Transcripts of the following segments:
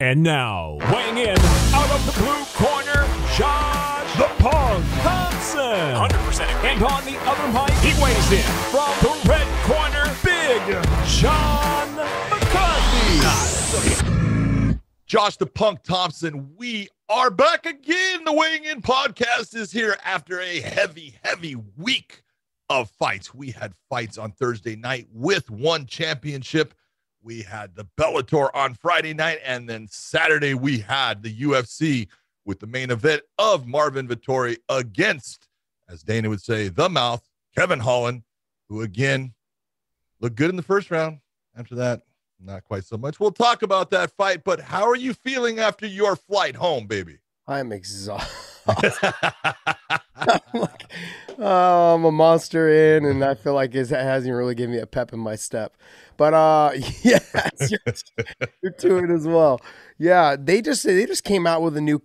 And now, weighing in out of the blue corner, Josh the Punk Thompson. 100% agree. And on the other mic, he weighs in from the red corner, Big John McCarthy. Josh the Punk Thompson, we are back again. The Weighing In podcast is here after a heavy week of fights. We had fights on Thursday night with one championship. We had the Bellator on Friday night, and then Saturday we had the UFC with the main event of Marvin Vettori against, as Dana would say, the mouth, Kevin Holland, who again looked good in the first round. After that, not quite so much. We'll talk about that fight, but how are you feeling after your flight home, baby? I'm exhausted. I'm a monster in, and I feel like it hasn't really given me a pep in my step. But yes, you're doing it as well. Yeah, they just came out with a new.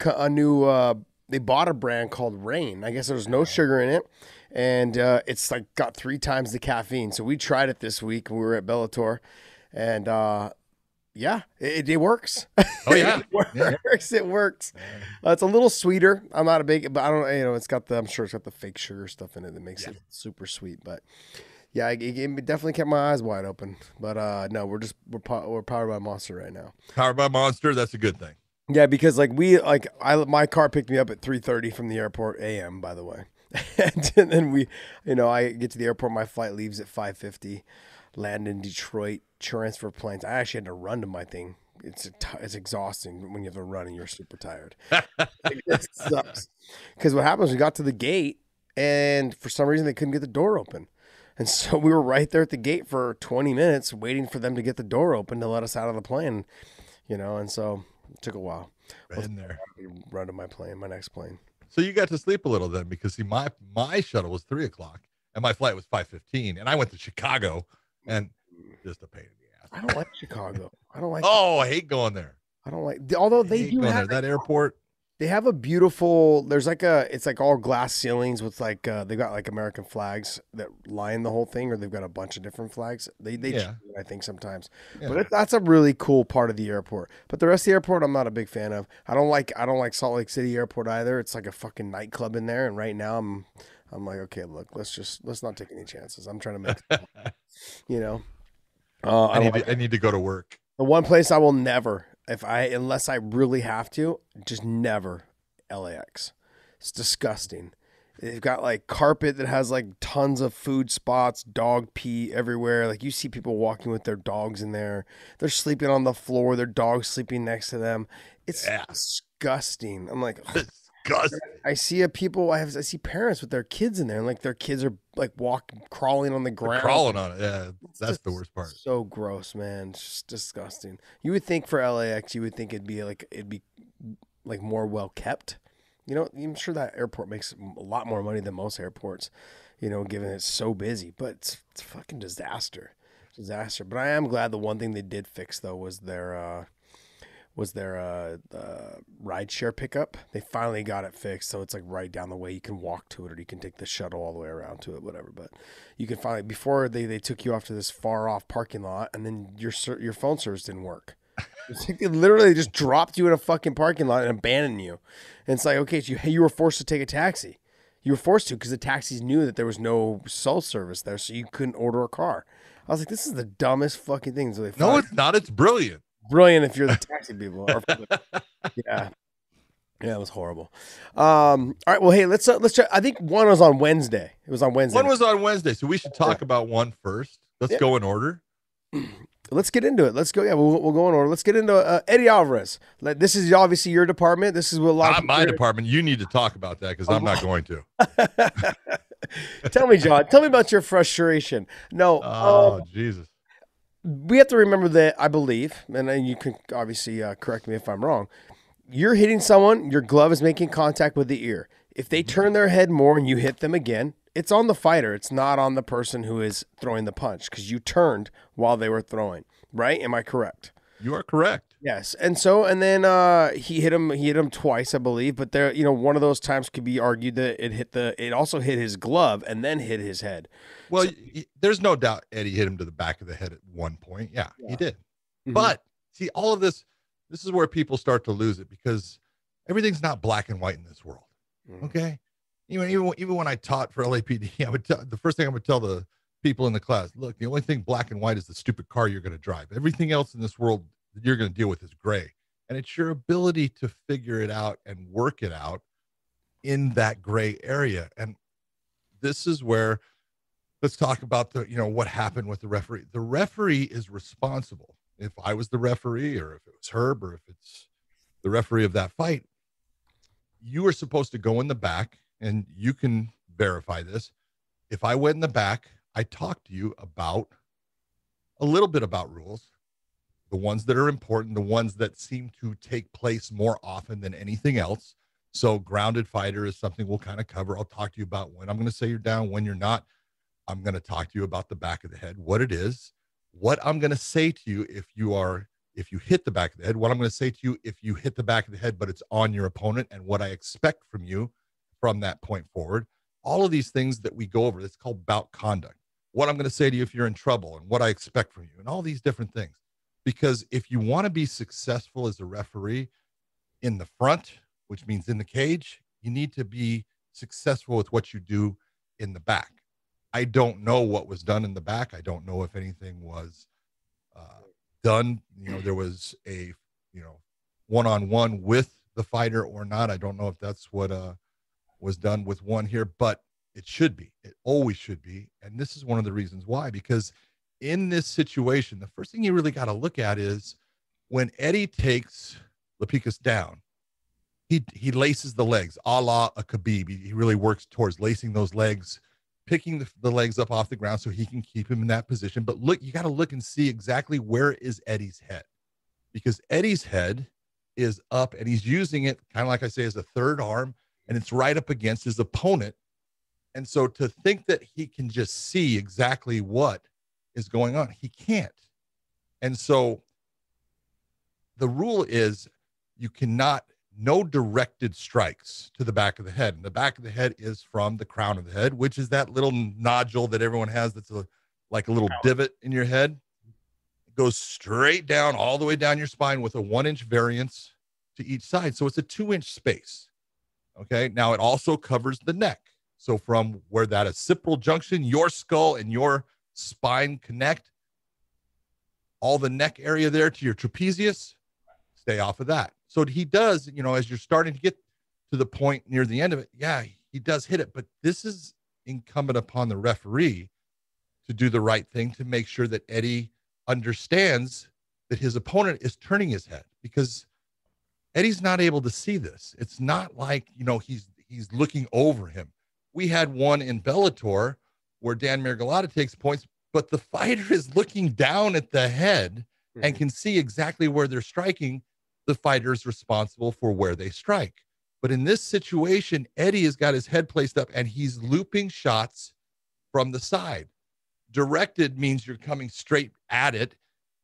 They bought a brand called Rain. I guess there's no sugar in it, and it's like got 3 times the caffeine. So we tried it this week when we were at Bellator, and yeah, it works. Oh yeah, It works. It's a little sweeter. I'm not a big, but I don't. It's got the. I'm sure it's got the fake sugar stuff in it that makes it super sweet. But yeah, it definitely kept my eyes wide open. But no, we're powered by Monster right now. Powered by Monster. That's a good thing. Yeah, because my car picked me up at 3:30 from the airport a.m. By the way, and then I get to the airport. My flight leaves at 5:50. Land in Detroit. Transfer planes. I actually had to run to my thing. It's exhausting when you have to run and you're super tired. It sucks. Because what happens, we got to the gate, and for some reason they couldn't get the door open. And so we were right there at the gate for 20 minutes waiting for them to get the door open to let us out of the plane. And so it took a while. Run to my plane, my next plane. So you got to sleep a little then, because see, my shuttle was 3:00 and my flight was 5:15, and I went to Chicago, and just a pain in the ass. I don't like Chicago. I don't like. Oh, I hate going there. I don't like. Although they do have that airport. They have a beautiful. There's it's like all glass ceilings with they've got like American flags that line the whole thing, or they've got a bunch of different flags. They I think sometimes, but that's a really cool part of the airport. But the rest of the airport, I'm not a big fan of. I don't like Salt Lake City Airport either. It's like a fucking nightclub in there, and right now I'm like, okay, look, let's not take any chances. I'm trying to make, I need to go to work. The one place I will never, unless I really have to, just never, LAX. It's disgusting. They've got like carpet that has like tons of food spots, dog pee everywhere. Like you see people walking with their dogs in there. They're sleeping on the floor. Their dog's sleeping next to them. It's disgusting. I'm like, I see I see parents with their kids in there, and like their kids are like crawling on the ground. They're crawling on it. Yeah, that's the worst part. So gross, man. It's just disgusting. You would think for LAX, you would think it'd be more well kept. I'm sure that airport makes a lot more money than most airports, given it's so busy. But it's a fucking disaster. But I am glad the one thing they did fix though was their rideshare pickup. They finally got it fixed, so it's like right down the way. You can walk to it, or you can take the shuttle all the way around to it, whatever. But you can finally, before they took you off to this far off parking lot, and then your phone service didn't work. It's like they literally just dropped you in a fucking parking lot and abandoned you. And it's like, okay, so you were forced to take a taxi. You were forced to because the taxis knew that there was no cell service there, so you couldn't order a car. I was like, this is the dumbest fucking thing. So no, it's not. It's brilliant. Brilliant if you're the taxi people. Yeah, it was horrible. All right, well, hey, let's try. I think one was on Wednesday. It was on Wednesday. One was on Wednesday, so we should talk about one first. Let's go in order. Let's get into it. Let's go. Yeah, we'll go in order. Let's get into Eddie Alvarez. This is obviously your department. This is what a lot not my department. You need to talk about that because I'm not going to. Tell me, John. Tell me about your frustration. No. Oh, Jesus. We have to remember that, I believe, and you can obviously correct me if I'm wrong, you're hitting someone, your glove is making contact with the ear. If they turn their head more and you hit them again, it's on the fighter. It's not on the person who is throwing the punch because you turned while they were throwing, right? Am I correct? You are correct. Yes. And then he hit him twice, I believe, but there, one of those times could be argued that it also hit his glove and then hit his head. Well, there's no doubt Eddie hit him to the back of the head at one point. Yeah. He did. Mm-hmm. But see, all of this, this is where people start to lose it, because everything's not black and white in this world. Okay. Even when I taught for LAPD, the first thing I would tell the people in the class, look, the only thing black and white is the stupid car you're going to drive. Everything else in this world that you're going to deal with is gray. And it's your ability to figure it out and work it out in that gray area. And this is where, let's talk about what happened with the referee. The referee is responsible. If I was the referee, or if it was Herb, or if it's the referee of that fight, you are supposed to go in the back, and you can verify this. If I went in the back, I talked to you about a little bit about rules, the ones that are important, the ones that seem to take place more often than anything else. So grounded fighter is something we'll kind of cover. I'll talk to you about when I'm going to say you're down, when you're not. I'm going to talk to you about the back of the head, what it is, what I'm going to say to you if you hit the back of the head, what I'm going to say to you if you hit the back of the head, but it's on your opponent, and what I expect from you from that point forward. All of these things that we go over, it's called bout conduct. What I'm going to say to you if you're in trouble, and what I expect from you, and all these different things. Because if you want to be successful as a referee in the front, which means in the cage, you need to be successful with what you do in the back. I don't know what was done in the back. I don't know if anything was done. There was a, one-on-one with the fighter or not. I don't know if that's what was done with one here, but it should be. It always should be. And this is one of the reasons why, because in this situation, the first thing you really got to look at is when Eddie takes Lapicus down, he laces the legs, a la a Khabib. He really works towards lacing those legs, picking the legs up off the ground so he can keep him in that position. But look, you got to look and see exactly where is Eddie's head, because Eddie's head is up, and he's using it kind of like I say as a third arm, and it's right up against his opponent. And so to think that he can just see exactly what is going on, he can't. And so the rule is you cannot, no directed strikes to the back of the head. And the back of the head is from the crown of the head, which is that little nodule that everyone has that's like a little divot in your head. It goes straight down, all the way down your spine with a 1-inch variance to each side. So it's a 2-inch space. Okay. Now it also covers the neck. So from where that occipital junction, your skull and your spine connect, all the neck area there to your trapezius, stay off of that. So he does, as you're starting to get to the point near the end of it, yeah, he does hit it, but this is incumbent upon the referee to do the right thing, to make sure that Eddie understands that his opponent is turning his head, because Eddie's not able to see this. It's not like, he's looking over him. We had one in Bellator where Dan Miragliotta takes points, but the fighter is looking down at the head and can see exactly where they're striking. The fighter is responsible for where they strike. But in this situation, Eddie has got his head placed up, and he's looping shots from the side. Directed means you're coming straight at it.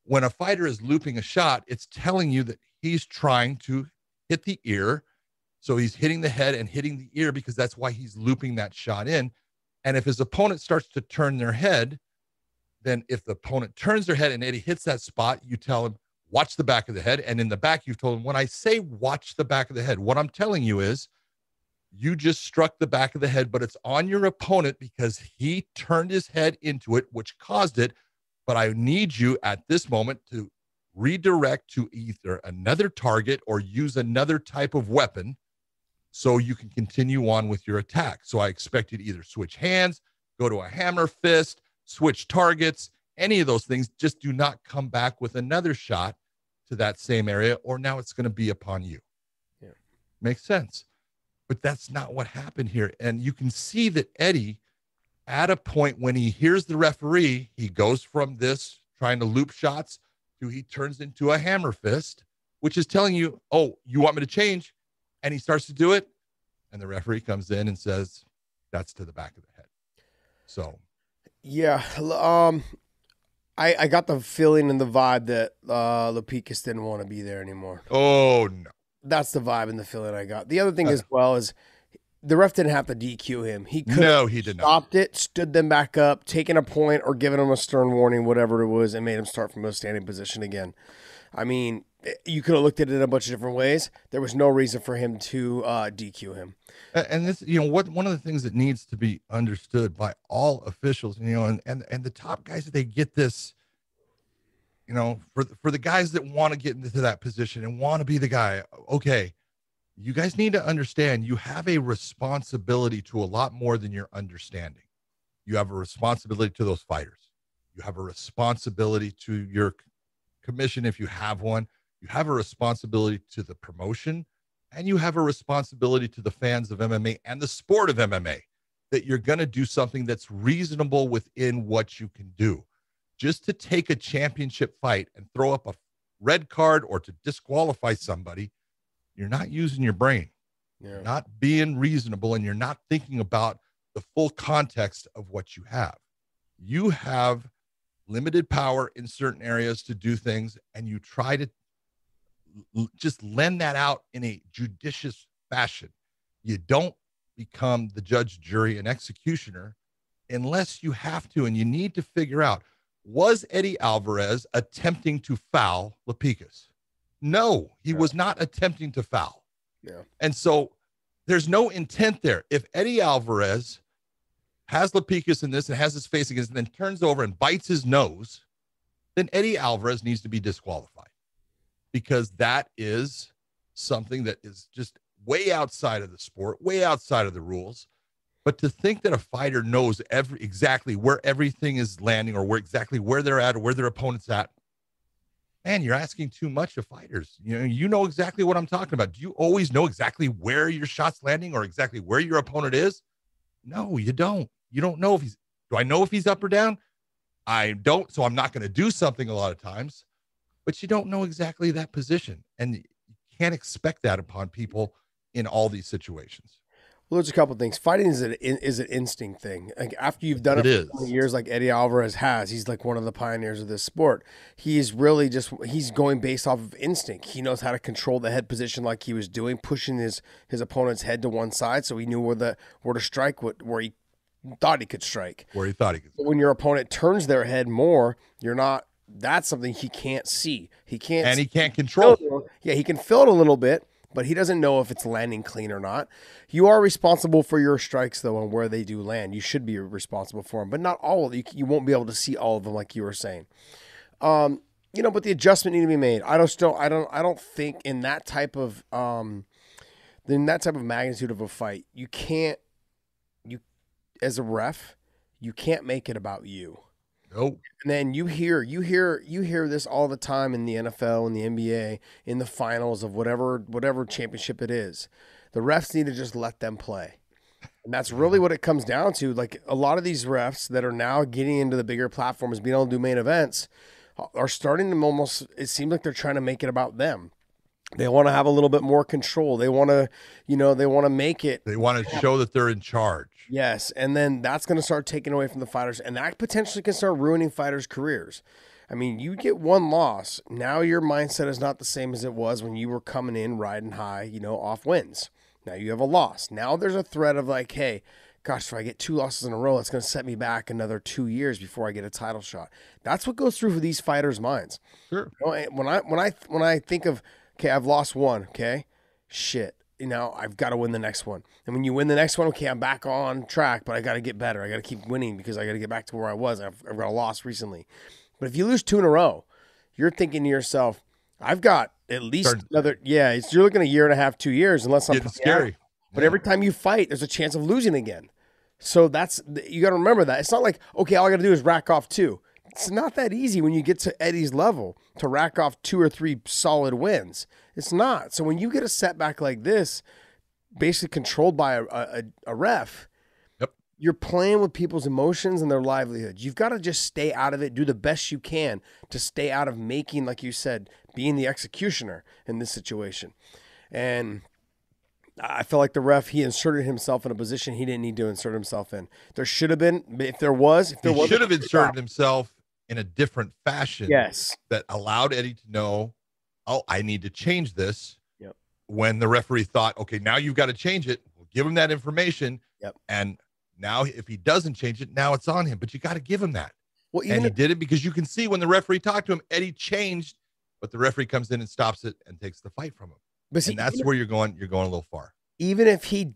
When a fighter is looping a shot, it's telling you that he's trying to hit the ear. So he's hitting the head and hitting the ear, because that's why he's looping that shot in. And if his opponent starts to turn their head, then if the opponent turns their head and Eddie hits that spot, you tell him, watch the back of the head. And in the back, you've told him, when I say watch the back of the head, what I'm telling you is you just struck the back of the head, but it's on your opponent because he turned his head into it, which caused it. But I need you at this moment to redirect to either another target or use another type of weapon so you can continue on with your attack. So I expect you to either switch hands, go to a hammer fist, switch targets, any of those things. Just do not come back with another shot to that same area, or now it's going to be upon you. Yeah. Makes sense. But that's not what happened here. And you can see that Eddie, at a point when he hears the referee, he goes from this trying to loop shots to he turns into a hammer fist, which is telling you, oh, you want me to change? And he starts to do it. And the referee comes in and says, that's to the back of the head. So, yeah. I got the feeling and the vibe that Lapicus didn't want to be there anymore. Oh, no. That's the vibe and the feeling I got. The other thing as well is the ref didn't have to DQ him. He could he did not. Stopped it, stood them back up, taken a point or given him a stern warning, whatever it was, and made him start from a standing position again. I mean, you could have looked at it in a bunch of different ways. There was no reason for him to DQ him. And this, one of the things that needs to be understood by all officials, and the top guys, they get this, for the guys that want to get into that position and want to be the guy. Okay, you guys need to understand you have a responsibility to a lot more than your understanding. You have a responsibility to those fighters. You have a responsibility to your commission if you have one. You have a responsibility to the promotion, and you have a responsibility to the fans of MMA and the sport of MMA, that you're going to do something that's reasonable within what you can do. Just to take a championship fight and throw up a red card or to disqualify somebody, you're not using your brain. Yeah. You're not being reasonable, and you're not thinking about the full context of what you have. You have limited power in certain areas to do things, and you try to just lend that out in a judicious fashion. You don't become the judge, jury, and executioner unless you have to, and you need to figure out, was Eddie Alvarez attempting to foul Lapicus? No, he was not attempting to foul. Yeah. And so there's no intent there. If Eddie Alvarez has Lapicus in this and has his face against it, and then turns over and bites his nose, then Eddie Alvarez needs to be disqualified, because that is something that is just way outside of the sport, way outside of the rules. But to think that a fighter knows exactly where everything is landing, or where they're at, or where their opponent's at, man, you're asking too much of fighters. You know exactly what I'm talking about. Do you always know exactly where your shot's landing or exactly where your opponent is? No, you don't. You don't know do I know if he's up or down? I don't, so I'm not going to do something a lot of times. But you don't know exactly that position, and you can't expect that upon people in all these situations. Well, there's a couple of things. Fighting is an instinct thing. Like, after you've done it for 20 years, like Eddie Alvarez has, he's like one of the pioneers of this sport. He's really he's going based off of instinct. He knows how to control the head position, like he was doing, pushing his opponent's head to one side, so he knew where to strike, where he thought he could strike. But when your opponent turns their head more, you're not. That's something he can't see. He can't control. Yeah, he can feel it a little bit, but he doesn't know if it's landing clean or not. You are responsible for your strikes, though, and where they do land. You should be responsible for them, but not all of them. You won't be able to see all of them, like you were saying. But the adjustment need to be made. I don't think in that type of magnitude of a fight, you as a ref, you can't make it about you. Nope. And then you hear this all the time in the NFL and the NBA, in the finals of whatever championship it is. The refs need to just let them play. And that's really what it comes down to. Like, a lot of these refs that are now getting into the bigger platforms, being able to do main events, are starting to it seems like they're trying to make it about them. They want to have a little bit more control. They want to, make it. They want to show that they're in charge. Yes, and then that's going to start taking away from the fighters, and that potentially can start ruining fighters' careers. I mean, you get one loss, now your mindset is not the same as it was when you were coming in riding high, off wins. Now you have a loss. Now there's a threat of like, hey, gosh, if I get 2 losses in a row, it's going to set me back another 2 years before I get a title shot. That's what goes through for these fighters' minds. Sure. When I think of, okay, I've lost one, okay, shit. I've got to win the next one. And when you win the next one, okay, I'm back on track, but I got to get better. I got to keep winning because I got to get back to where I was. I've got a loss recently. But if you lose 2 in a row, you're thinking to yourself, I've got at least another, you're looking at a year and a half, 2 years, unless something scary. But every time you fight, there's a chance of losing again. So you got to remember that. It's not like, okay, all I got to do is rack off 2. It's not that easy when you get to Eddie's level to rack off 2 or 3 solid wins. It's not. So when you get a setback like this, basically controlled by a ref, yep, you're playing with people's emotions and their livelihoods. You've got to just stay out of it, do the best you can to stay out of making, like you said, being the executioner in this situation. And I feel like the ref, he inserted himself in a position he didn't need to insert himself in. There should have been, he should have inserted himself in a different fashion. Yes. That allowed Eddie to know, oh, I need to change this. Yep. When the referee thought, okay, now you've got to change it, we'll give him that information. Yep. And now if he doesn't change it, now it's on him. But you got to give him that. Well, and he did it because you can see when the referee talked to him, Eddie changed but the referee comes in and stops it and takes the fight from him. But see, and that's where you're going a little far. Even if he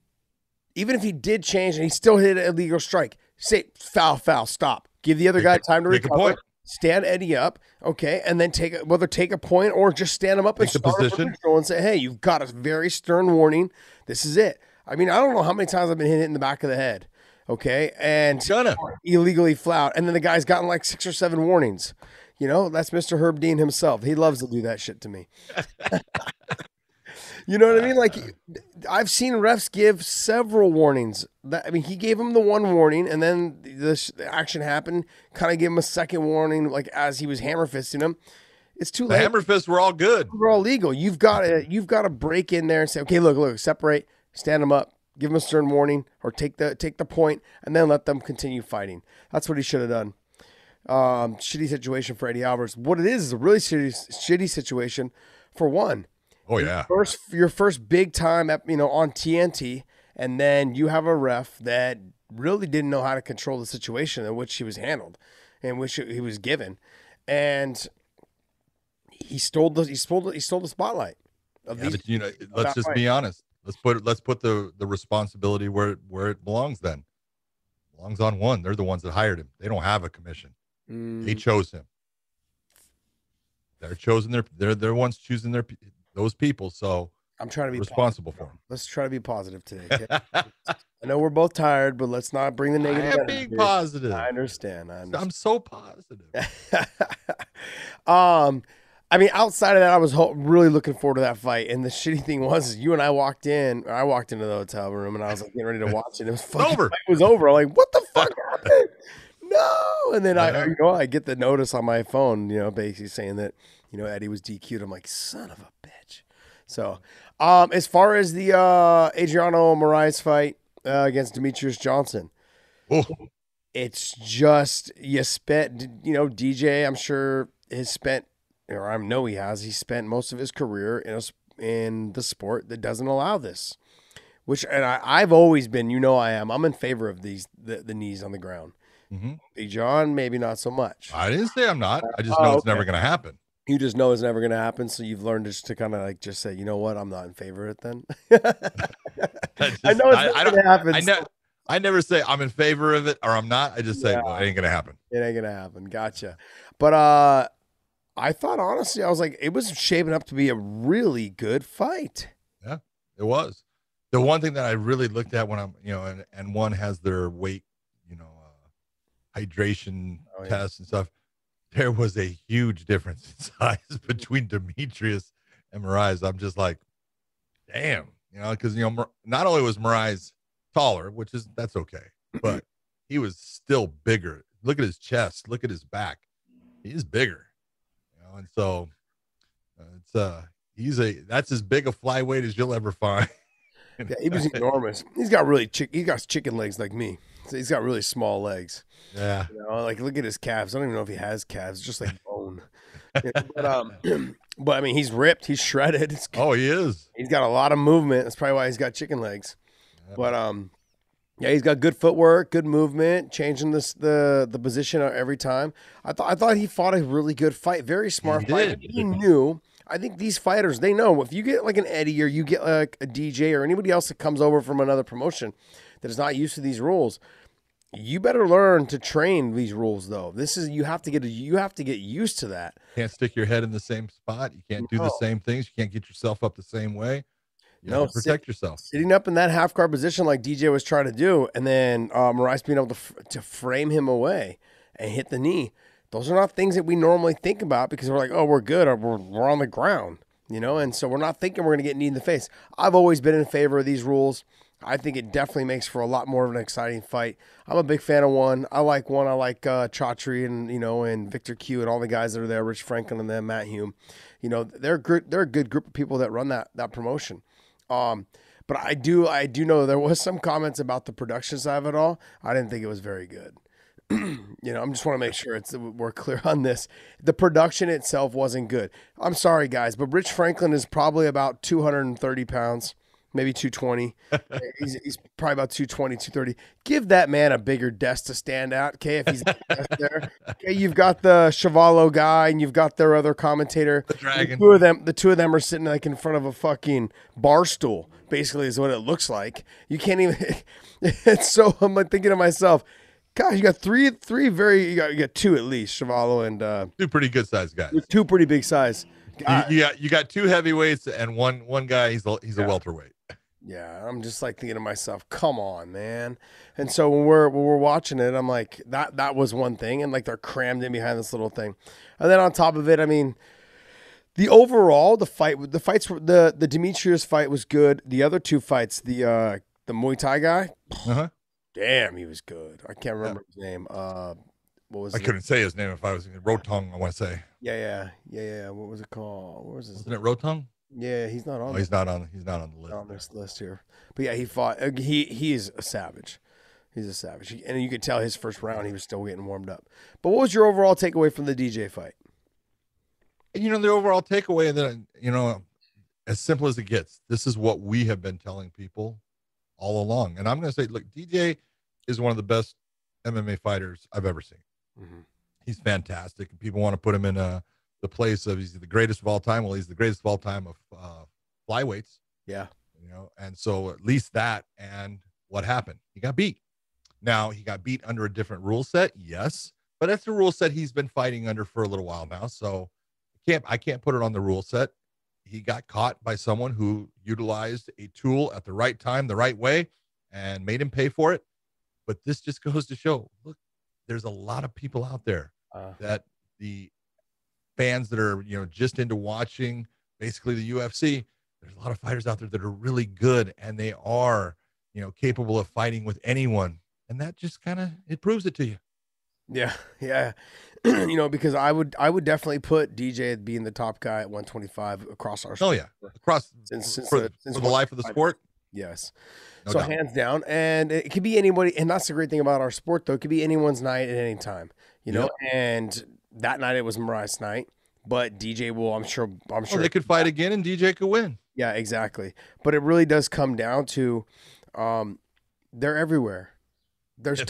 did change and he still hit an illegal strike, say foul, stop. Give the other guy time to recover. Stand Eddie up, okay, and then take a point or just stand him up and start position and say, hey, you've got a very stern warning. This is it. I mean, I don't know how many times I've been hit in the back of the head, okay, and illegally flout, and then the guy's gotten like 6 or 7 warnings. You know, that's Mr. Herb Dean himself. He loves to do that shit to me. You know what I mean? Like, I've seen refs give several warnings. He gave him the one warning, and then the action happened. Kind of gave him a second warning, like as he was hammer fisting him. It's too late. The hammer fists were all good. We're all legal. You've got to break in there and say, okay, look, separate, stand them up, give them a stern warning, or take the point, and then let them continue fighting. That's what he should have done. Shitty situation for Eddie Alvarez. What it is a really shitty situation for one. Oh yeah. Your first big time, on TNT, and then you have a ref that really didn't know how to control the situation in which he was handled, in which he was given, and he stole the spotlight. Let's just be honest. Let's put the responsibility where it belongs. Then it belongs on one. They're the ones that hired him. They don't have a commission. They chose him. They're chosen. They're ones choosing those people, so I'm trying to be responsible for them. Let's try to be positive today. Okay? I know we're both tired, but let's not bring the negative. I am being positive. I understand. I'm so positive. Outside of that, I was really looking forward to that fight. And the shitty thing was, you and I walked into the hotel room, and I was like getting ready to watch it. It was over. It was over. I'm like, what the fuck happened? No. And then I get the notice on my phone, basically saying that, Eddie was DQ'd. I'm like, son of a bitch. So, as far as the Adriano Moraes fight against Demetrius Johnson, it's just you spent, DJ, I'm sure has spent, or I know he spent most of his career in the sport that doesn't allow this. And I've always been, I'm in favor of the knees on the ground. Mm-hmm. Big John, maybe not so much. I didn't say I'm not. I just know it's never going to happen. You just know it's never going to happen, so you've learned just to kind of like just say, you know what, I'm not in favor of it then. I know it's not going to happen. I never say I'm in favor of it or I'm not. I just say, well, it ain't going to happen. It ain't going to happen. Gotcha. But I thought, honestly, I was like, it was shaping up to be a really good fight. Yeah, it was. The one thing that I really looked at when I'm, and one has their weight, hydration tests and stuff. There was a huge difference in size between Demetrius and Moraes. I'm just like, damn, because, not only was Moraes taller, that's okay, but he was still bigger. Look at his chest. Look at his back. He's bigger, and so that's as big a flyweight as you'll ever find. Yeah, he was enormous. He's got chicken legs like me. So he's got really small legs. Yeah. Like look at his calves. I don't even know if he has calves. It's just like bone. But I mean, he's ripped. He's shredded. He is. He's got a lot of movement. That's probably why he's got chicken legs. Yeah. But he's got good footwork, good movement, changing the position every time. I thought he fought a really good fight. Very smart fight. He knew. I think these fighters, they know if you get like an Eddie or you get like a DJ or anybody else that comes over from another promotion that is not used to these rules, you better learn to train these rules. Though you have to get used to that. You can't stick your head in the same spot. You can't do the same things. You can't get yourself up the same way. You have to protect yourself. Sitting up in that half guard position like DJ was trying to do, and then Moraes being able to frame him away and hit the knee. Those are not things that we normally think about because we're like, oh, we're good or we're on the ground, and so we're not thinking we're going to get knee in the face. I've always been in favor of these rules. I think it definitely makes for a lot more of an exciting fight. I'm a big fan of one. I like Chaudhry and, and Victor Q and all the guys that are there, Rich Franklin and them, Matt Hume. They're a good group of people that run that promotion. But I do know there was some comments about the production side of it all. I didn't think it was very good. I just want to make sure we're clear on this. The production itself wasn't good. I'm sorry, guys, but Rich Franklin is probably about 230 pounds. maybe 220. He's probably about 220, 230. Give that man a bigger desk to stand at, okay, if he's there. Okay, you've got the Chavallo guy, and you've got their other commentator. The Dragon. The two of them are sitting like in front of a fucking bar stool, basically is what it looks like. You can't even it's so I'm like thinking to myself, gosh, you got three very you got two at least, Chavallo and two pretty good sized guys. two pretty big size. You got two heavyweights and one guy. He's a welterweight. Yeah, I'm just like thinking to myself, come on, man. And so when we're watching it, I'm like, that was one thing, and like they're crammed in behind this little thing, and then on top of it, I mean, the Demetrius fight was good. The other two fights, the Muay Thai guy, damn, he was good. I can't remember his name. What was I couldn't say his name if I was in Rotong, I want to say. Yeah. What was it called? What was his? Wasn't it Rotong? Yeah, he's not on. He's not on the list. On this list here. But yeah, he fought. He is a savage. He's a savage, and you could tell his first round he was still getting warmed up. But what was your overall takeaway from the DJ fight? The overall takeaway that as simple as it gets. This is what we have been telling people all along, and I'm going to say, look, DJ is one of the best MMA fighters I've ever seen. Mm-hmm. He's fantastic, and people want to put him in the place of he's the greatest of all time. Well, he's the greatest of all time of flyweights. Yeah. And so at least that, and what happened? He got beat. Now he got beat under a different rule set. Yes. But that's the rule set he's been fighting under for a little while now. So I can't put it on the rule set. He got caught by someone who utilized a tool at the right time, the right way, and made him pay for it. But this just goes to show, look, there's a lot of people out there that the fans that are, just into watching basically the UFC. There's a lot of fighters out there that are really good, and they are, capable of fighting with anyone. And that just it proves it to you. Yeah. Because I would definitely put DJ as being the top guy at 125 across our sport. Oh yeah, across since the life of the sport. Yes. No so doubt. Hands down, and it could be anybody, and that's the great thing about our sport, though. It could be anyone's night at any time, Yep. And that night it was Mariah's night, but DJ will, I'm sure they could fight again, and DJ could win. Yeah, exactly. But it really does come down to, they're everywhere. There's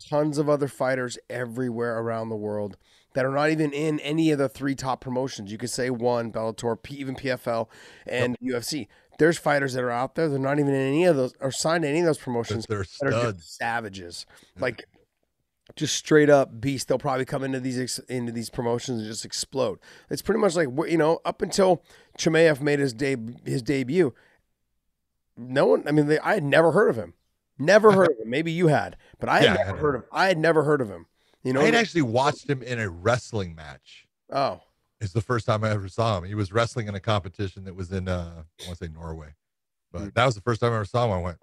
tons of other fighters everywhere around the world that are not even in any of the three top promotions. You could say one, Bellator, even PFL, and UFC. There's fighters that are out there. They're not even in any of those or signed to any of those promotions. They're that are just savages, like just straight up beasts. They'll probably come into these promotions and just explode. It's pretty much like up until Chimaev made his debut. No one. I mean, I had never heard of him. Never heard of him. Maybe you had, but I had never heard of him. I had never heard of him. I had actually watched him in a wrestling match. Oh. It's the first time I ever saw him. He was wrestling in a competition that was in, I want to say Norway. But that was the first time I ever saw him. I went,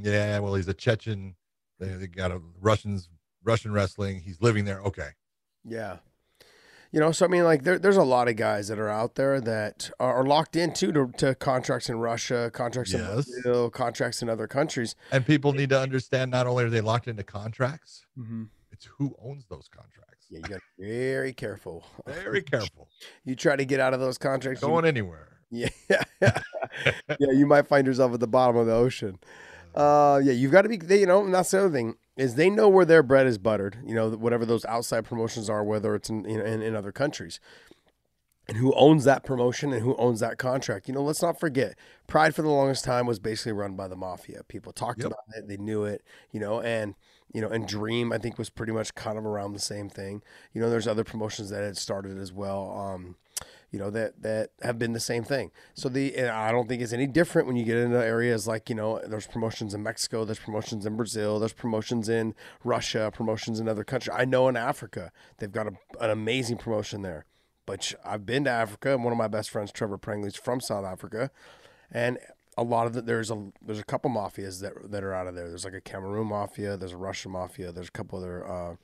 yeah, well, he's a Chechen. They got a Russian wrestling. He's living there. Okay. Yeah. So I mean, like there's a lot of guys that are out there that are locked in too to contracts in Russia, contracts in Brazil, contracts in other countries. And people need to understand, not only are they locked into contracts, it's who owns those contracts. Yeah, you got to be very careful. Very careful. You try to get out of those contracts. Going anywhere. Yeah. You might find yourself at the bottom of the ocean. You've got to be, and that's the other thing is they know where their bread is buttered, whatever those outside promotions are, whether it's in other countries, and who owns that promotion and who owns that contract. Let's not forget, Pride for the longest time was basically run by the mafia. People talked about it. They knew it, and Dream, I think, was pretty much kind of around the same thing. There's other promotions that had started as well. That have been the same thing. So I don't think it's any different when you get into areas like, there's promotions in Mexico, there's promotions in Brazil, there's promotions in Russia, promotions in other countries. I know in Africa, they've got an amazing promotion there. But I've been to Africa, and one of my best friends, Trevor Prangley, is from South Africa. And a lot of there's a couple mafias that are out of there. There's like a Cameroon mafia, there's a Russian mafia, there's a couple other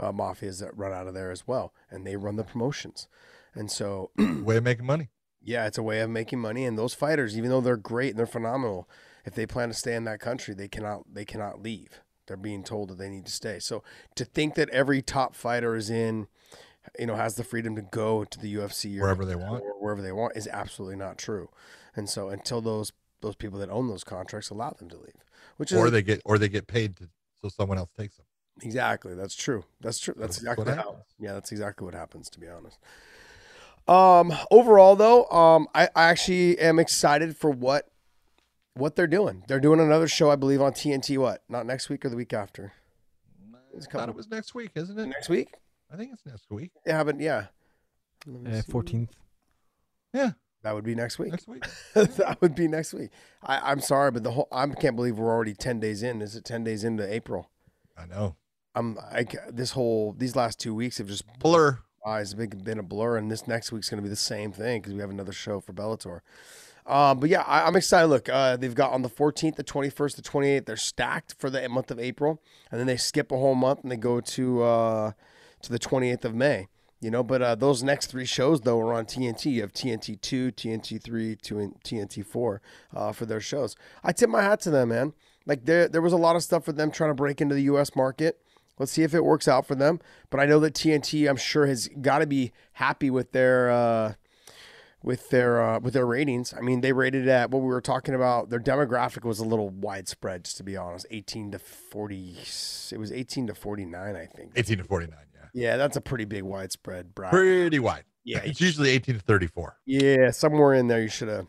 mafias that run out of there as well. And they run the promotions. And so way of making money. Yeah, it's a way of making money. And those fighters, even though they're great and they're phenomenal, if they plan to stay in that country, they cannot leave. They're being told that they need to stay. So to think that every top fighter is in, has the freedom to go to the UFC wherever they want, is absolutely not true. And so until those those people that own those contracts allow them to leave, which is or they get paid so someone else takes them. Exactly. That's true. That's true. That's exactly what how. happens. Yeah, that's exactly what happens, to be honest. Overall though, I actually am excited for what they're doing. They're doing another show, I believe, on TNT. What? Not next week or the week after? I thought it was next week, isn't it? Next week? I think it's next week. They haven't. Yeah. 14th. Yeah. That would be next week. Next week. That would be next week. I'm sorry, but I can't believe we're already 10 days in. Is it 10 days into April? I know. These last 2 weeks have just Blur. Eyes been a blur, and this next week's going to be the same thing because we have another show for Bellator. But yeah, I'm excited. Look, they've got on the 14th, the 21st, the 28th. They're stacked for the month of April, and then they skip a whole month and they go to the 28th of May. But those next 3 shows though are on TNT. You have TNT 2, TNT 3, and TNT 4 for their shows. I tip my hat to them, man. Like there was a lot of stuff for them trying to break into the U.S. market. Let's see if it works out for them. But I know that TNT, I'm sure, has got to be happy with their ratings. I mean, they rated at what we were talking about. Their demographic was a little widespread, just to be honest. 18 to 40. It was 18 to 49, I think. 18 to 49. Yeah. Yeah, that's a pretty big widespread, Brian. Pretty wide. Yeah, it's usually 18 to 34. Yeah, somewhere in there you should have.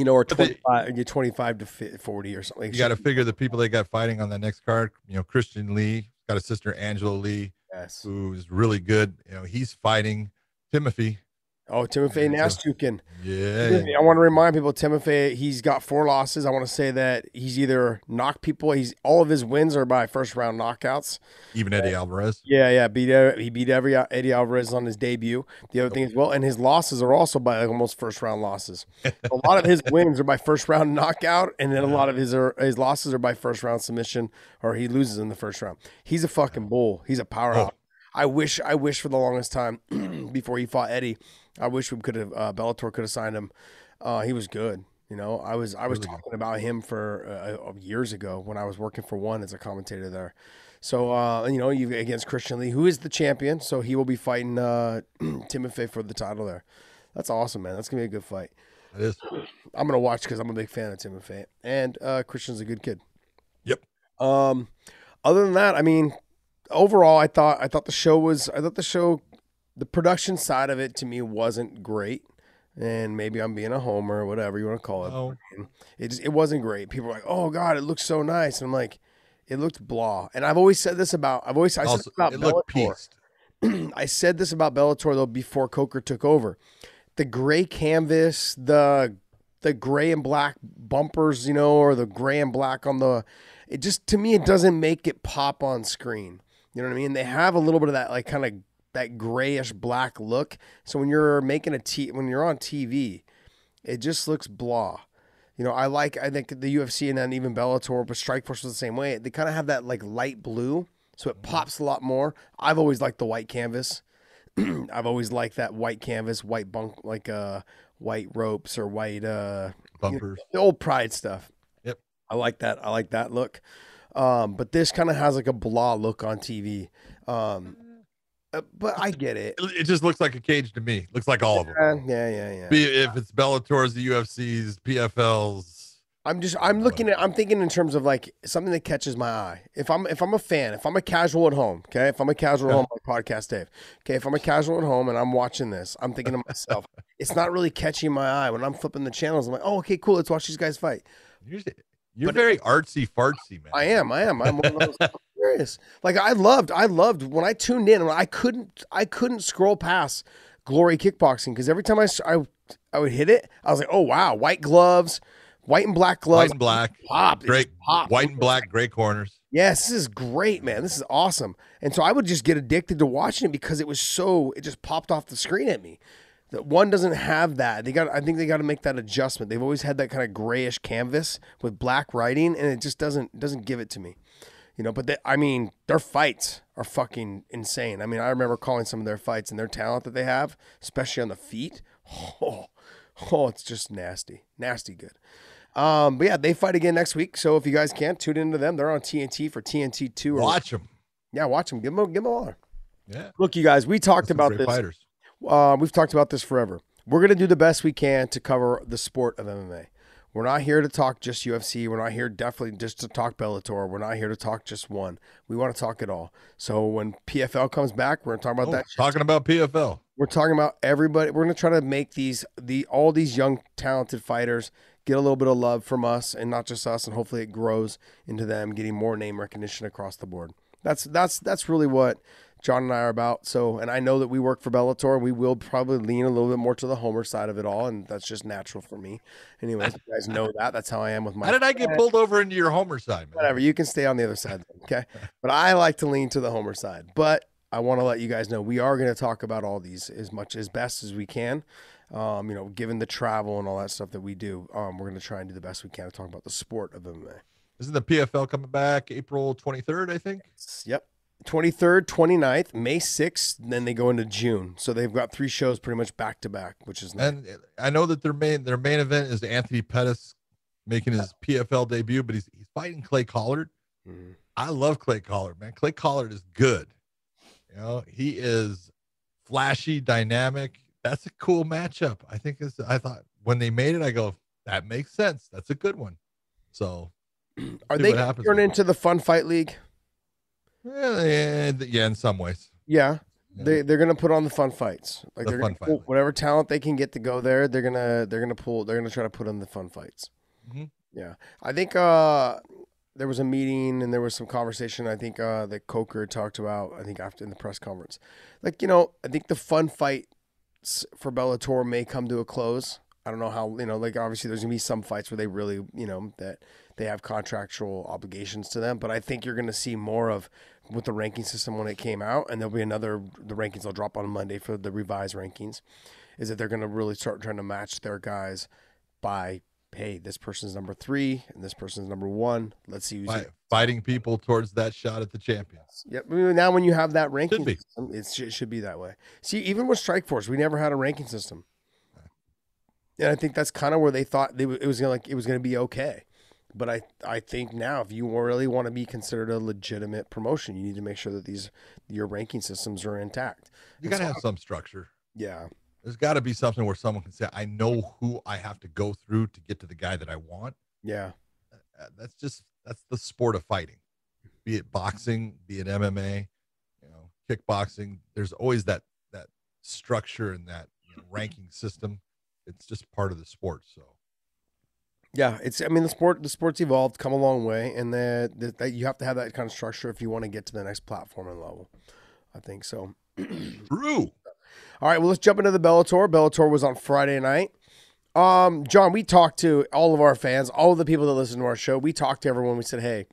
Or 25 to 40 or something. You got to figure the people they got fighting on the next card. Christian Lee. Got a sister, Angela Lee, yes, who's really good. He's fighting Timothy. Oh, Timothy Nastukin. Yeah. I want to remind people, Timothy, he's got 4 losses. I want to say that he's either knocked people. All of his wins are by first round knockouts. Even Eddie Alvarez. Yeah. He beat Eddie Alvarez on his debut. The other thing is, and his losses are also by almost first round losses. A lot of his wins are by first round knockout, and then a lot of his losses are by first round submission, or he loses in the first round. He's a fucking bull. He's a powerhouse. I wish for the longest time before he fought Eddie, I wish we could have Bellator could have signed him. He was good. I was talking about him for years ago when I was working for One as a commentator there. So you against Christian Lee, who is the champion, so he will be fighting Timothy for the title there. That's awesome, man. That's gonna be a good fight. It is. I'm gonna watch because I'm a big fan of Timothy, and Christian's a good kid. Yep. Other than that, I mean, overall, I thought the production side of it to me wasn't great, and maybe I'm being a homer or whatever you want to call it. Oh. It wasn't great. People were like, "Oh God, it looks so nice," and I'm like, it looked blah. And I've always said this about it Bellator. looked pieced. I said this about Bellator though before Coker took over. The gray canvas, the gray and black bumpers, or the gray and black on it just, to me, it doesn't make it pop on screen. You know what I mean? They have a little bit of that, like, kind of that grayish black look. So when you're when you're on TV, it just looks blah. I think the UFC and then even Bellator, but Strikeforce was the same way. They kind of have that like light blue, so it pops a lot more. I've always liked the white canvas. I've always liked that white canvas, white white ropes or white bumpers, the old Pride stuff. Yep, I like that. I like that look. But this kind of has like a blah look on TV. But I get it. It just looks like a cage to me. Looks like all of them. Yeah. If it's Bellator's, the UFC's, PFL's. I'm thinking in terms of like something that catches my eye. If I'm a fan, if I'm a casual at home, okay? If I'm a casual at home, like Podcast Dave, okay? If I'm a casual at home and I'm watching this, I'm thinking to myself, it's not really catching my eye. When I'm flipping the channels, I'm like, oh, okay, cool. Let's watch these guys fight. You're very artsy fartsy, man. I am. I'm one of those. Serious. Like I loved when I tuned in. I couldn't scroll past Glory Kickboxing because every time I would hit it, I was like, oh wow, white gloves, white and black gloves, white and black, great, white and black, gray corners. Yes, this is great, man. This is awesome. And so I would just get addicted to watching it because it just popped off the screen at me. That One doesn't have that. I think they got to make that adjustment. They've always had that kind of grayish canvas with black writing, and it just doesn't give it to me. But their fights are fucking insane. I mean, I remember calling some of their fights and their talent that they have, especially on the feet. Oh, it's just nasty good. But yeah, they fight again next week. So if you guys can, tune into them. They're on TNT for TNT 2. Watch them. Yeah, watch them. Give them a holler. Yeah. Look, you guys, we talked about this. Fighters. We've talked about this forever. We're going to do the best we can to cover the sport of MMA. We're not here to talk just UFC. We're not here definitely just to talk Bellator. We're not here to talk just one. We want to talk it all. So when PFL comes back, we're going to talk about that. Talking about PFL. We're talking about everybody. We're going to try to make all these young, talented fighters get a little bit of love from us, and not just us, and hopefully it grows into them getting more name recognition across the board. That's really what John and I are about. So, and I know that we work for Bellator. We will probably lean a little bit more to the Homer side of it all, and that's just natural for me. Anyway, you guys know that. That's how I am with my. How did I get pulled over into your Homer side, man? Whatever. You can stay on the other side, okay? But I like to lean to the Homer side. But I want to let you guys know we are going to talk about all these as best as we can. Given the travel and all that stuff that we do, we're going to try and do the best we can to talk about the sport of MMA. Isn't the PFL coming back April 23rd, I think? Yep. 23rd, 29th, May 6th, and then they go into June. So they've got 3 shows pretty much back to back, which is nice. And I know that their main event is Anthony Pettis making his PFL debut, but he's fighting Clay Collard. Mm-hmm. I love Clay Collard, man. Clay Collard is good. He is flashy, dynamic. That's a cool matchup. I thought when they made it, I go, that makes sense. That's a good one. So are they going to turn into the Fun Fight League? Yeah, in some ways. Yeah. They're gonna put on the fun fights. Like they're gonna pull whatever talent they can get to go there. They're gonna try to put on the fun fights. Mm-hmm. Yeah, I think there was a meeting and there was some conversation. I think that Coker talked about. I think after in the press conference, I think the fun fights for Bellator may come to a close. I don't know how, obviously there's going to be some fights where they really, that they have contractual obligations to them. But I think you're going to see more of with the ranking system when it came out, and there'll be the rankings will drop on Monday for the revised rankings, is that they're going to really start trying to match their guys by, hey, this person's number 3 and this person's number 1. Let's see who's fighting people towards that shot at the champions. Yep. Now when you have that ranking system, it should be that way. See, even with Strikeforce, we never had a ranking system. And I think that's kind of where they thought it was going to be okay. But I think now if you really want to be considered a legitimate promotion, you need to make sure that your ranking systems are intact. You got to have some structure. Yeah. There's got to be something where someone can say, I know who I have to go through to get to the guy that I want. Yeah. That's the sport of fighting. Be it boxing, be it MMA, kickboxing. There's always that structure and that ranking system. It's just part of the sport. So, yeah, the sport's evolved, come a long way, and that you have to have that kind of structure if you want to get to the next platform and level. I think so. True. All right, well, let's jump into the Bellator. Bellator was on Friday night. John, we talked to all of our fans, all of the people that listen to our show. We talked to everyone. We said, hey,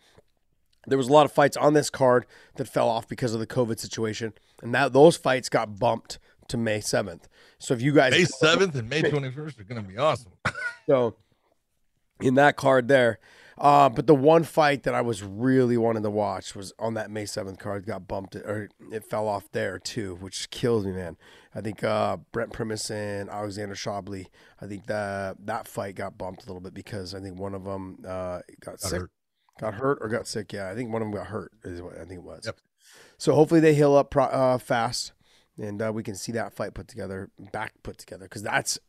there was a lot of fights on this card that fell off because of the COVID situation, and those fights got bumped to May 7th. So if you guys May 7th and May 21st are going to be awesome. So in that card there, but the one fight that I was really wanting to watch was on that May 7th card, got bumped, or it fell off there too, which kills me, man. I think Brent Primus and Alexander Shabley, I think that fight got bumped a little bit because I think one of them got hurt or got sick. Yeah, I think one of them got hurt is what I think it was. Yep. So hopefully they heal up fast. And we can see that fight put together, because that's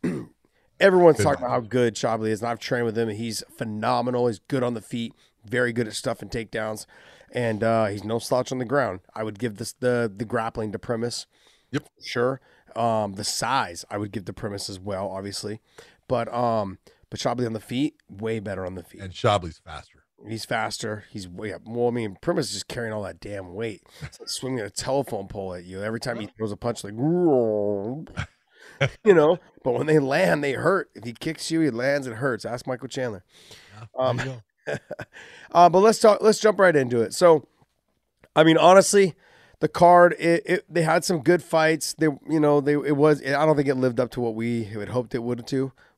everyone's talking about how good Shabley is. And I've trained with him, and he's phenomenal. He's good on the feet, very good at stuffing takedowns, and he's no slouch on the ground. I would give the grappling to Primus. Yep, sure. The size I would give to Primus as well, obviously, but Shabley on the feet, way better on the feet. And Shabley's faster. He's faster. He's way up. Well, I mean, Primus is just carrying all that damn weight. It's like swinging a telephone pole at you every time he throws a punch. Like, But when they land, they hurt. If he kicks you, he lands. It hurts. Ask Michael Chandler. But let's jump right into it. So, I mean, honestly, the card they had some good fights. I don't think it lived up to what we had hoped it would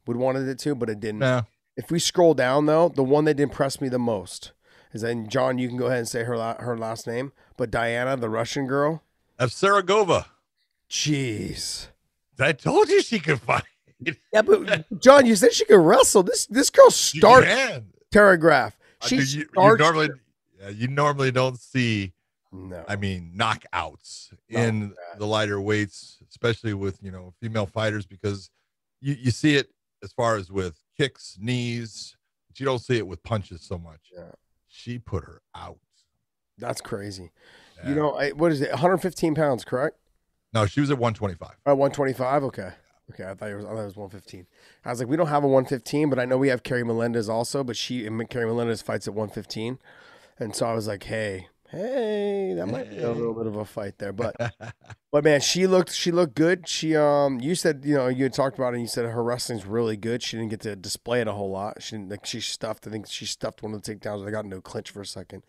wanted it to, but it didn't. No. If we scroll down, though, the one that impressed me the most is, and John, you can go ahead and say her last name, but Diana, the Russian girl. Saragova. Jeez. I told you she could fight. Yeah, but John, you said she could wrestle. This girl starts Telegraph. You normally don't see, knockouts in the lighter weights, especially with, female fighters, because you see it as far as with kicks, knees. But you don't see it with punches so much. Yeah. She put her out. That's crazy. Yeah. You know, what is it? 115 pounds, correct? No, she was at 125. 125. Okay. Okay. I thought it was 115. I was like, we don't have a 115, but I know we have Carrie Melendez also, but Carrie Melendez fights at 115. And so I was like, hey, that might be a little bit of a fight there. But man, she looked good. She you said, you had talked about it and you said her wrestling's really good. She didn't get to display it a whole lot. She didn't I think she stuffed one of the takedowns. I got into a clinch for a second.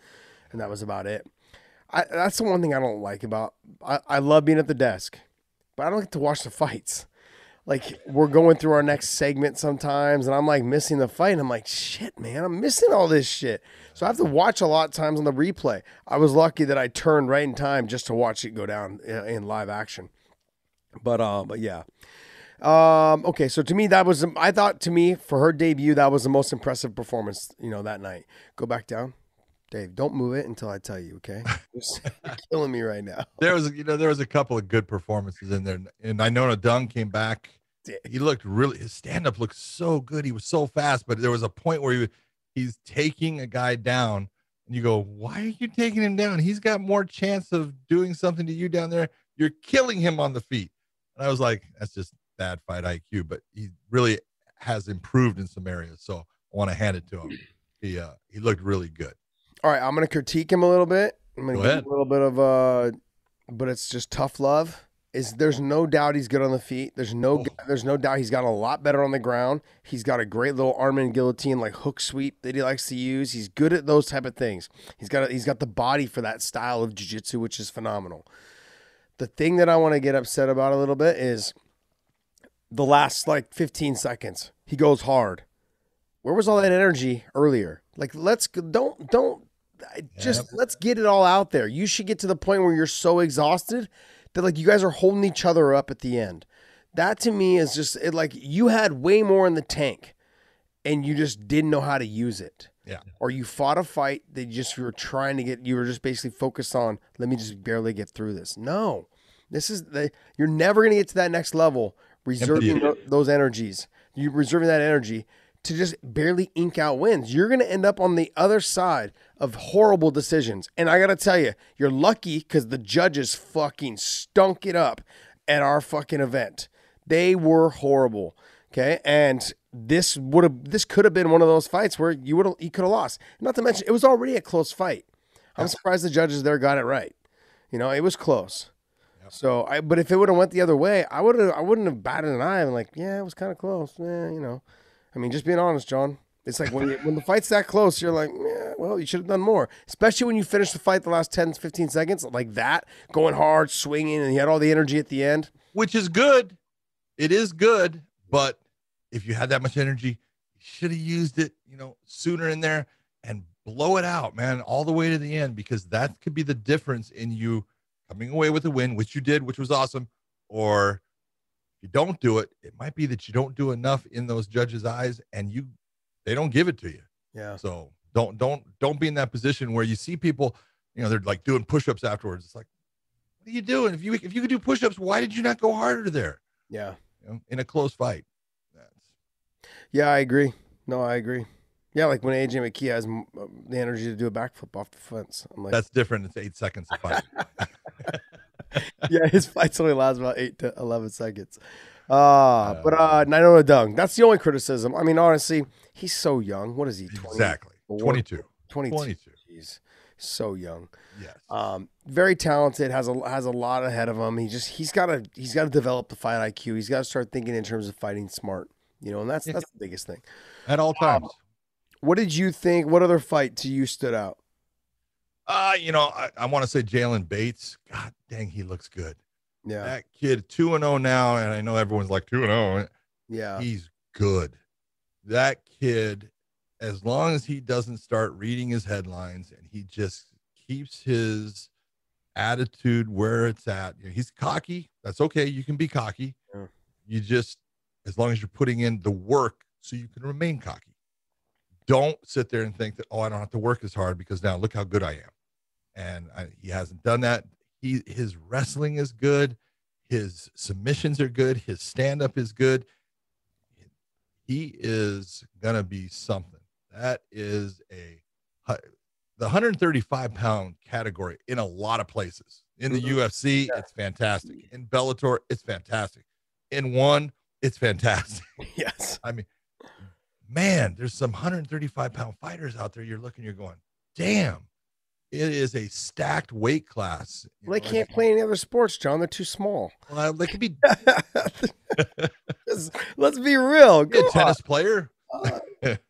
And that was about it. That's the one thing I don't like about. I love being at the desk, but I don't get to watch the fights. Like, we're going through our next segment sometimes, and I'm like missing the fight. And I'm like, shit, man, I'm missing all this shit. So I have to watch a lot of times on the replay. I was lucky that I turned right in time just to watch it go down in live action. But yeah. Okay, so to me, I thought for her debut, that was the most impressive performance, that night. Go back down. Dave, don't move it until I tell you, okay? You're killing me right now. There was a couple of good performances in there, and I know Dung came back. He looked his stand-up looked so good. He was so fast, but there was a point where he's taking a guy down, and you go, why are you taking him down? He's got more chance of doing something to you down there. You're killing him on the feet. And I was like, that's just bad fight IQ, but he really has improved in some areas, so I want to hand it to him. He looked really good. All right, I'm going to critique him a little bit. I'm going to give him a little bit of but it's just tough love. There's no doubt he's good on the feet. There's no doubt he's gotten a lot better on the ground. He's got a great little arm and guillotine, like hook sweep that he likes to use. He's good at those type of things. He's got the body for that style of jiu-jitsu, which is phenomenal. The thing that I want to get upset about a little bit is the last 15 seconds. He goes hard. Where was all that energy earlier? Let's get it all out there. You should get to the point where you're so exhausted that you guys are holding each other up at the end. That to me is just you had way more in the tank and you just didn't know how to use it. Yeah. Or you fought a fight that you were just basically focused on, let me just barely get through this. No, you're never going to get to that next level. Reserving those energies. You're reserving that energy to just barely ink out wins. You're going to end up on the other side of horrible decisions. And I got to tell you, you're lucky because the judges fucking stunk it up at our fucking event. They were horrible. Okay. And this could have been one of those fights where you could have lost. Not to mention, it was already a close fight. I'm surprised the judges there got it right. It was close. Yep. So but if it would have went the other way, I wouldn't have batted an eye. I'm like, yeah, it was kind of close. I mean, just being honest, John. It's like when the fight's that close, you're like, yeah, well, you should have done more. Especially when you finish the fight the last 10, 15 seconds like that, going hard, swinging, and you had all the energy at the end. Which is good. It is good. But if you had that much energy, you should have used it, sooner in there and blow it out, man, all the way to the end, because that could be the difference in you coming away with a win, which you did, which was awesome, or you don't do it, it might be that you don't do enough in those judges' eyes and they don't give it to you. Yeah. So don't be in that position where you see people, they're doing push-ups afterwards. It's like, what are you doing? If you could do push-ups, why did you not go harder there? Yeah. In a close fight. Yeah, I agree. No, I agree. Yeah, like when AJ McKee has the energy to do a backflip off the fence. I'm like, that's different. It's 8 seconds to fight. Yeah, his fights only last about 8 to 11 seconds. But Nainoa Dung, that's the only criticism. I mean, honestly, he's so young. What is he? 20? Exactly. 22. 22. Jeez, so young. Yes. Very talented. Has a lot ahead of him. He's got to develop the fight IQ. He's got to start thinking in terms of fighting smart. And that's the biggest thing. At all times. What did you think? What other fight to you stood out? I want to say Jalen Bates. God dang, he looks good. Yeah. That kid 2-0 now, and I know everyone's like 2-0. Yeah. He's good. That kid, as long as he doesn't start reading his headlines and he just keeps his attitude where it's at. He's cocky. That's okay. You can be cocky. Yeah. You just, as long as you're putting in the work so you can remain cocky. Don't sit there and think that, I don't have to work as hard because now look how good I am. And he hasn't done that. His wrestling is good. His submissions are good. His stand-up is good. he is gonna be something. That is the 135-pound category in a lot of places. In the UFC, it's fantastic. In Bellator, it's fantastic. In one, it's fantastic. Yes. I mean, man, there's some 135-pound fighters out there. You're looking, you're going, damn, it is a stacked weight class. Well, they can't play any other sports, John. They're too small. Well, they could be. Let's be real. Be a tennis player.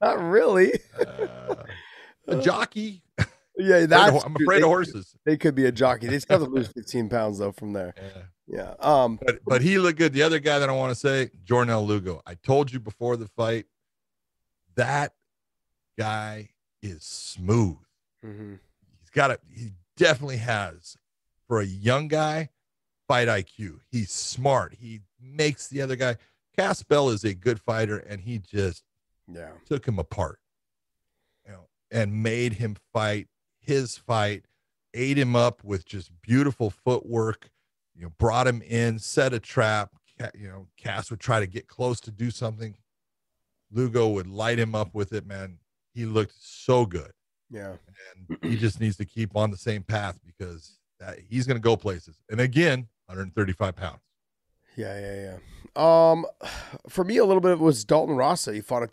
Not really. A jockey. Yeah, I'm afraid of horses. They could be a jockey. They still have to lose 15 pounds though from there. Yeah. But he looked good. The other guy that I want to say, Jornel Lugo. I told you before the fight, that guy is smooth. Mm-hmm. He definitely has, for a young guy, fight IQ. He's smart. He makes the other guy. Caspell is a good fighter, and he just took him apart, and made him fight his fight, ate him up with just beautiful footwork, brought him in, set a trap. Cass would try to get close to do something. Lugo would light him up with it, man. He looked so good. Yeah. And he just needs to keep on the same path because he's going to go places. And again, 135 pounds. Yeah. For me, a little bit of it was Dalton Rossa. He fought